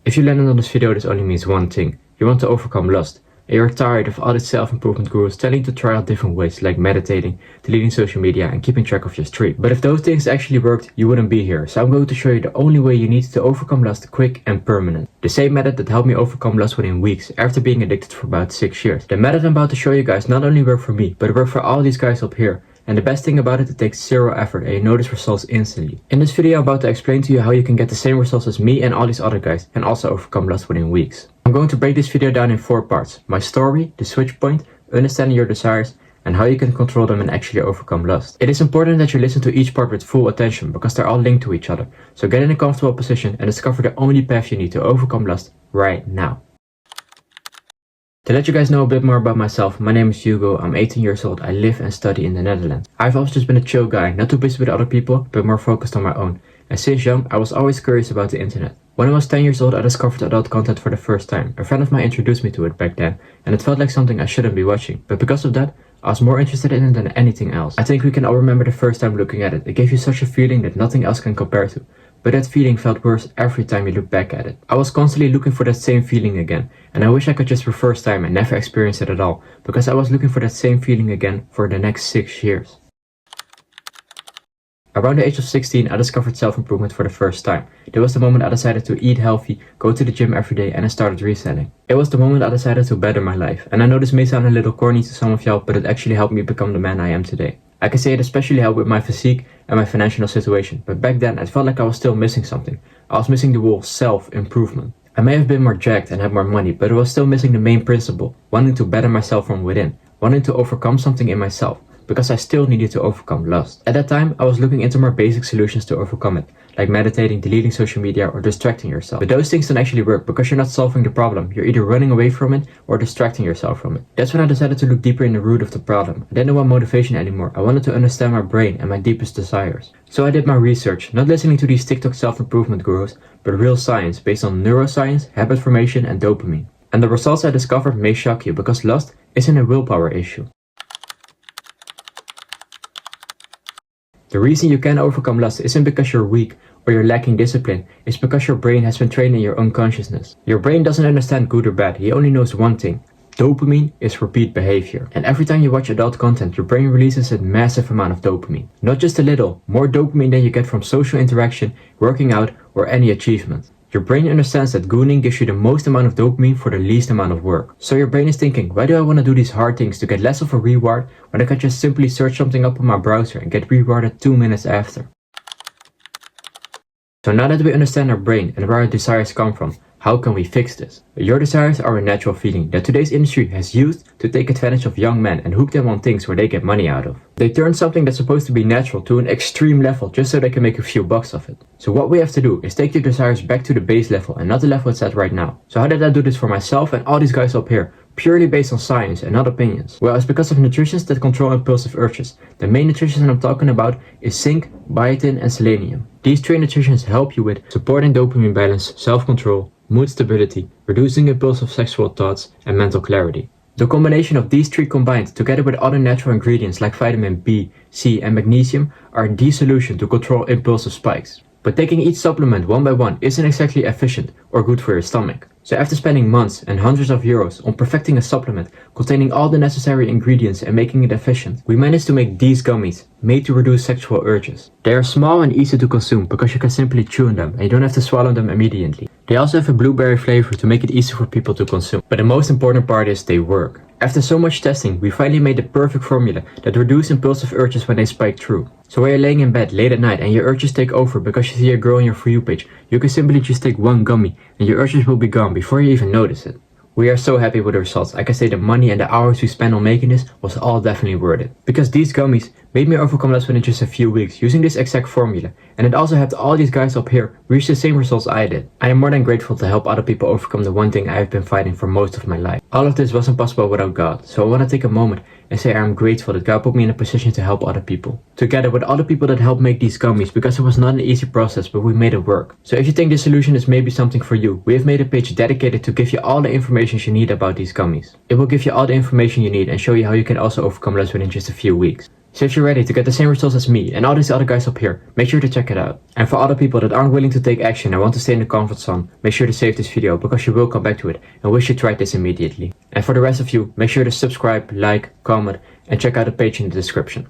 If you landed on this video, this only means one thing. You want to overcome lust. And you're tired of all these self-improvement gurus telling you to try out different ways like meditating, deleting social media and keeping track of your streak. But if those things actually worked, you wouldn't be here. So I'm going to show you the only way you need to overcome lust quick and permanent. The same method that helped me overcome lust within weeks after being addicted for about 6 years. The method I'm about to show you guys not only worked for me, but it worked for all these guys up here. And the best thing about it takes zero effort and you notice results instantly. In this video I'm about to explain to you how you can get the same results as me and all these other guys and also overcome lust within weeks. I'm going to break this video down in 4 parts. My story, the switch point, understanding your desires, and how you can control them and actually overcome lust. It is important that you listen to each part with full attention because they're all linked to each other. So get in a comfortable position and discover the only path you need to overcome lust right now. To let you guys know a bit more about myself, my name is Hugo, I'm 18 years old, I live and study in the Netherlands. I've always just been a chill guy, not too busy with other people, but more focused on my own. And since young, I was always curious about the internet. When I was 10 years old, I discovered adult content for the first time. A friend of mine introduced me to it back then, and it felt like something I shouldn't be watching. But because of that, I was more interested in it than anything else. I think we can all remember the first time looking at it. It gave you such a feeling that nothing else can compare to. But that feeling felt worse every time you look back at it. I was constantly looking for that same feeling again, and I wish I could just reverse time and never experience it at all, because I was looking for that same feeling again for the next 6 years. Around the age of 16, I discovered self-improvement for the first time. That was the moment I decided to eat healthy, go to the gym every day, and I started reselling. It was the moment I decided to better my life, and I know this may sound a little corny to some of y'all, but it actually helped me become the man I am today. I can say it especially helped with my physique and my financial situation, but back then it felt like I was still missing something. I was missing the whole self-improvement. I may have been more jacked and had more money, but I was still missing the main principle, wanting to better myself from within, wanting to overcome something in myself, because I still needed to overcome lust. At that time, I was looking into more basic solutions to overcome it, like meditating, deleting social media, or distracting yourself. But those things don't actually work because you're not solving the problem. You're either running away from it or distracting yourself from it. That's when I decided to look deeper in the root of the problem. I didn't want motivation anymore. I wanted to understand my brain and my deepest desires. So I did my research, not listening to these TikTok self-improvement gurus, but real science based on neuroscience, habit formation, and dopamine. And the results I discovered may shock you because lust isn't a willpower issue. The reason you can't overcome lust isn't because you're weak or you're lacking discipline, it's because your brain has been trained in your unconsciousness. Your brain doesn't understand good or bad, he only knows one thing. Dopamine is repeat behavior. And every time you watch adult content, your brain releases a massive amount of dopamine. Not just a little, more dopamine than you get from social interaction, working out, or any achievement. Your brain understands that gooning gives you the most amount of dopamine for the least amount of work. So your brain is thinking, why do I want to do these hard things to get less of a reward when I can just simply search something up on my browser and get rewarded 2 minutes after? So now that we understand our brain and where our desires come from, how can we fix this? Your desires are a natural feeling that today's industry has used to take advantage of young men and hook them on things where they get money out of. They turn something that's supposed to be natural to an extreme level just so they can make a few bucks off it. So what we have to do is take your desires back to the base level and not the level it's at right now. So how did I do this for myself and all these guys up here? Purely based on science and not opinions. Well, it's because of nutritions that control impulsive urges. The main nutritions I'm talking about is zinc, biotin and selenium. These 3 nutritions help you with supporting dopamine balance, self-control, mood stability, reducing impulsive sexual thoughts, and mental clarity. The combination of these 3 combined together with other natural ingredients like vitamin B, C and magnesium are the solution to control impulsive spikes. But taking each supplement one by one isn't exactly efficient or good for your stomach. So after spending months and hundreds of euros on perfecting a supplement containing all the necessary ingredients and making it efficient, we managed to make these gummies, made to reduce sexual urges. They are small and easy to consume because you can simply chew on them and you don't have to swallow them immediately. They also have a blueberry flavor to make it easy for people to consume. But the most important part is they work. After so much testing, we finally made the perfect formula that reduces impulsive urges when they spike through. So when you're laying in bed late at night and your urges take over because you see a girl on your For You page, you can simply just take one gummy and your urges will be gone before you even notice it. We are so happy with the results. I can say the money and the hours we spent on making this was all definitely worth it. Because these gummies made me overcome lust within just a few weeks using this exact formula. And it also helped all these guys up here reach the same results I did. I am more than grateful to help other people overcome the one thing I have been fighting for most of my life. All of this wasn't possible without God. So I want to take a moment and say I am grateful that God put me in a position to help other people. Together with other people that helped make these gummies, because it was not an easy process, but we made it work. So if you think this solution is maybe something for you, we have made a page dedicated to give you all the information you need about these gummies. It will give you all the information you need and show you how you can also overcome lust within just a few weeks. So if you're ready to get the same results as me and all these other guys up here, make sure to check it out. And for other people that aren't willing to take action and want to stay in the comfort zone, make sure to save this video because you will come back to it and wish you tried this immediately. And for the rest of you, make sure to subscribe, like, comment and check out the page in the description.